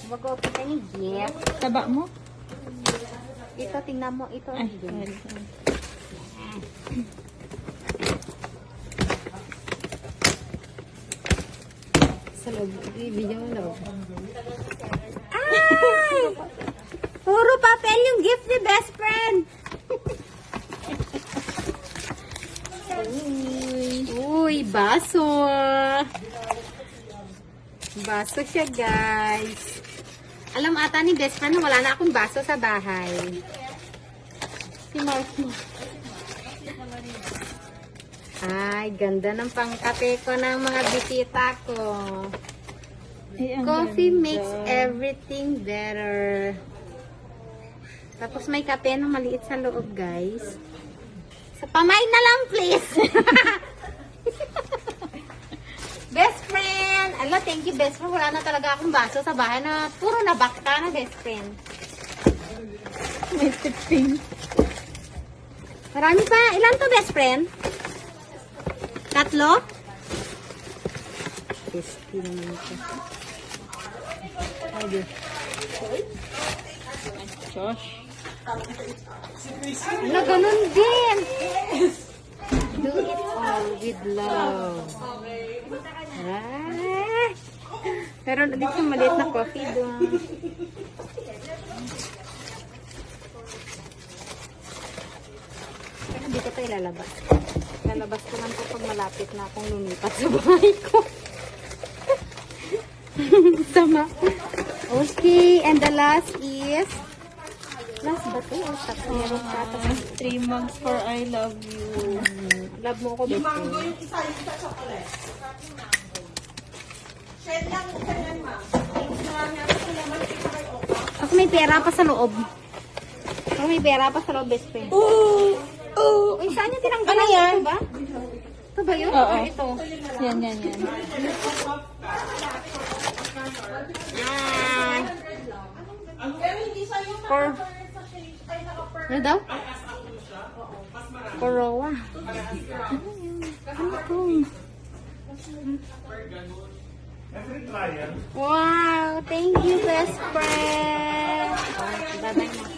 Mag-open ka ni gift. Taba mo? Ito, tingnan mo. Ito. Ay, sa loob. I-video mo loob. Ay! Puro papel yung gift ni best friend. Uy, baso. Baso siya, guys. Alam ata ni best friend na wala na akong baso sa bahay. Si Marky. Ay, ganda ng pangkape ko ng mga bisita ko. Coffee makes everything better. Tapos may kape na maliit sa loob, guys. Sa pamay na lang, please. Best friend! Ala, thank you, best friend. Wala na talaga akong baso sa bahay na puro nabakta na, best friend. may tipping. Marami pa. Ilan to, best friend? 3? Tasty naman ito. Ay, Josh. ano, ganun din. Do it all with love. Ah. Pero dito maliit na coffee doon. Pero hindi ko ito ilalabas. Lalabas ko lang ito pag malapit na akong lumipat sa bahay ko. Sama. Okay, and the last is last ba ito? O, tatlo. Meron ka. 3 months for I love you. Love mo ako, best friend. Yung isa chocolate. Shade lang sa yan, ma'am. Ako may pera pa sa loob. Ako may pera pa sa loob, best friend. Uy, saan yung tinanggalan? Ano yan? Ito ba? Ito ba yun? Oo. Or ito? Yan. Yan. Pero hindi sa'yo For... sa shade. Ay, naka-per. Ano daw? Corowa. Ano to? Wow! Thank you, best friend! Bye-bye na.